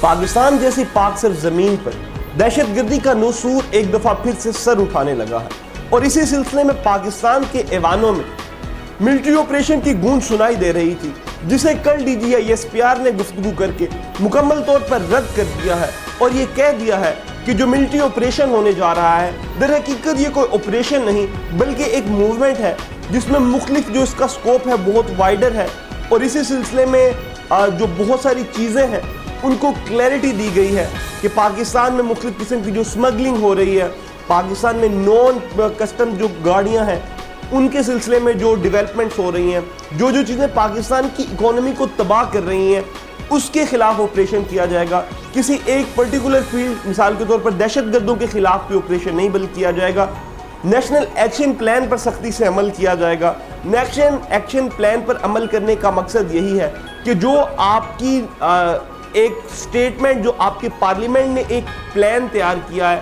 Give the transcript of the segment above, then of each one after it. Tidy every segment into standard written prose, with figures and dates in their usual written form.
پاکستان جیسی پاک سرزمین پر دہشت گردی کا نسور ایک دفعہ پھر سے سر اٹھانے لگا ہے، اور اسی سلسلے میں پاکستان کے ایوانوں میں ملٹری آپریشن کی گونج سنائی دے رہی تھی، جسے کل D G I S P R نے گفتگو کر کے مکمل طور پر رد کر دیا ہے اور یہ کہہ دیا ہے کہ جو ملٹری آپریشن ہونے جا رہا ہے در حقیقت یہ کوئی آپریشن نہیں بلکہ ایک موومنٹ ہے جس میں مختلف جو اس کا سکوپ ہے بہت وائڈر ہے، اور اسی سلسلے میں جو بہت ساری چیزیں ہیں ان کو کلیئرٹی دی گئی ہے کہ پاکستان میں مختلف قسم کی جو سمگلنگ ہو رہی ہے، پاکستان میں نون کسٹم جو گاڑیاں ہیں ان کے سلسلے میں جو ڈیولپمنٹس ہو رہی ہیں، جو چیزیں پاکستان کی اکانومی کو تباہ کر رہی ہیں اس کے خلاف آپریشن کیا جائے گا۔ کسی ایک پرٹیکولر فیلڈ مثال کے طور پر دہشت گردوں کے خلاف بھی آپریشن نہیں بلکہ کیا جائے گا، نیشنل ایکشن پلان پر سختی سے عمل کیا جائے گا۔ نیشنل ایکشن پلان پر عمل کرنے کا مقصد یہی ہے کہ جو آپ کی ایک سٹیٹمنٹ جو آپ کے پارلیمنٹ نے ایک پلان تیار کیا ہے،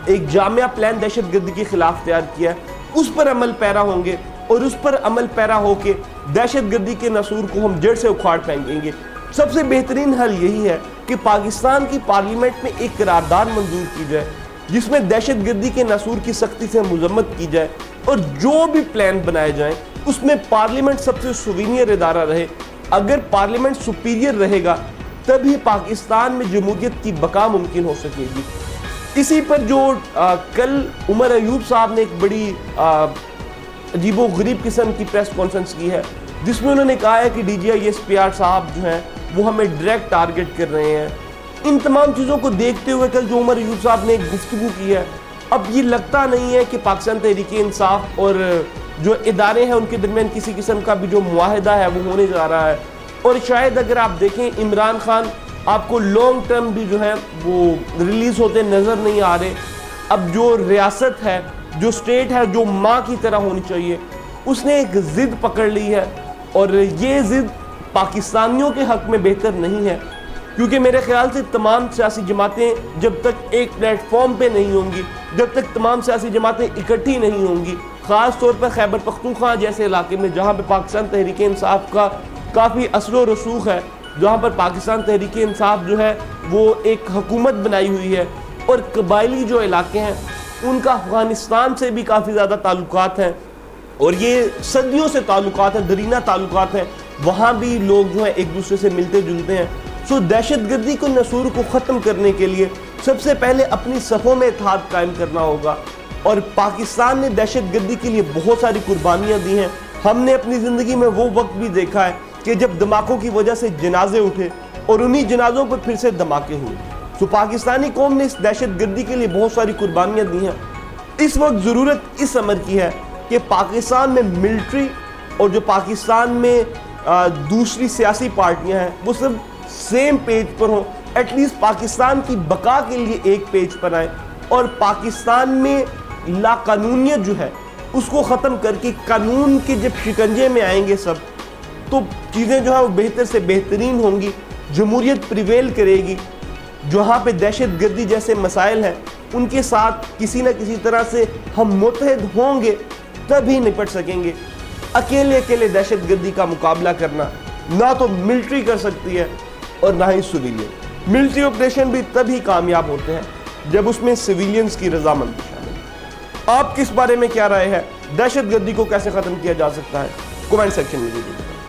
ایک جامعہ پلان دہشت گردی کے خلاف تیار کیا ہے، اس پر عمل پیرا ہوں گے اور اس پر عمل پیرا ہو کے دہشت گردی کے نسور کو ہم جڑ سے اکھاڑ پھینکیں گے۔ سب سے بہترین حل یہی ہے کہ پاکستان کی پارلیمنٹ میں ایک قرارداد منظور کی جائے جس میں دہشت گردی کے نسور کی سختی سے مذمت کی جائے، اور جو بھی پلان بنائے جائیں اس میں پارلیمنٹ سب سے سوینئر ادارہ رہے۔ اگر پارلیمنٹ سپیریئر رہے گا تبھی پاکستان میں جمہوریت کی بقا ممکن ہو سکے گی۔ اسی پر جو کل عمر ایوب صاحب نے ایک بڑی عجیب و غریب قسم کی پریس کانفرنس کی ہے جس میں انہوں نے کہا ہے کہ D G I S P R صاحب جو ہیں وہ ہمیں ڈائریکٹ ٹارگٹ کر رہے ہیں۔ ان تمام چیزوں کو دیکھتے ہوئے کل جو عمر ایوب صاحب نے ایک گفتگو کی ہے، اب یہ لگتا نہیں ہے کہ پاکستان تحریک انصاف اور جو ادارے ہیں ان کے درمیان کسی قسم کا بھی جو معاہدہ ہے وہ ہونے جا رہا ہے، اور شاید اگر آپ دیکھیں عمران خان آپ کو لانگ ٹرم بھی جو ہے وہ ریلیز ہوتے نظر نہیں آ رہے۔ اب جو ریاست ہے، جو سٹیٹ ہے، جو ماں کی طرح ہونی چاہیے، اس نے ایک ضد پکڑ لی ہے، اور یہ ضد پاکستانیوں کے حق میں بہتر نہیں ہے، کیونکہ میرے خیال سے تمام سیاسی جماعتیں جب تک ایک پلیٹ فارم پہ نہیں ہوں گی، جب تک تمام سیاسی جماعتیں اکٹھی نہیں ہوں گی، خاص طور پر خیبر پختونخوا جیسے علاقے میں جہاں پہ پاکستان تحریک انصاف کا کافی اثر و رسوخ ہے، جہاں پر پاکستان تحریک انصاف جو ہے وہ ایک حکومت بنائی ہوئی ہے، اور قبائلی جو علاقے ہیں ان کا افغانستان سے بھی کافی زیادہ تعلقات ہیں، اور یہ صدیوں سے تعلقات ہیں، درینہ تعلقات ہیں، وہاں بھی لوگ جو ہیں ایک دوسرے سے ملتے جلتے ہیں۔ سو دہشت گردی کو نسور کو ختم کرنے کے لیے سب سے پہلے اپنی صفوں میں اتحاد قائم کرنا ہوگا، اور پاکستان نے دہشت گردی کے لیے بہت ساری قربانیاں دی ہیں۔ ہم نے اپنی زندگی میں وہ وقت بھی دیکھا ہے کہ جب دھماکوں کی وجہ سے جنازے اٹھے اور انہی جنازوں پر پھر سے دھماکے ہوئے۔ سو پاکستانی قوم نے اس دہشت گردی کے لیے بہت ساری قربانیاں دی ہیں۔ اس وقت ضرورت اس امر کی ہے کہ پاکستان میں ملٹری اور جو پاکستان میں دوسری سیاسی پارٹیاں ہیں وہ سب سیم پیج پر ہوں، ایٹ لیسٹ پاکستان کی بقا کے لیے ایک پیج پر آئیں، اور پاکستان میں لا قانونیت جو ہے اس کو ختم کر کے قانون کے جب شکنجے میں آئیں گے سب، تو چیزیں جو ہیں وہ بہتر سے بہترین ہوں گی، جمہوریت پریویل کرے گی۔ جہاں پہ دہشت گردی جیسے مسائل ہیں ان کے ساتھ کسی نہ کسی طرح سے ہم متحد ہوں گے تبھی نپٹ سکیں گے۔ اکیلے دہشت گردی کا مقابلہ کرنا نہ تو ملٹری کر سکتی ہے اور نہ ہی سویلین۔ ملٹری آپریشن بھی تبھی کامیاب ہوتے ہیں جب اس میں سویلینز کی رضامندی شامل ہے۔ آپ کس بارے میں کیا رائے ہے؟ دہشت گردی کو کیسے ختم کیا جا سکتا ہے؟ کمنٹ سیکشن میں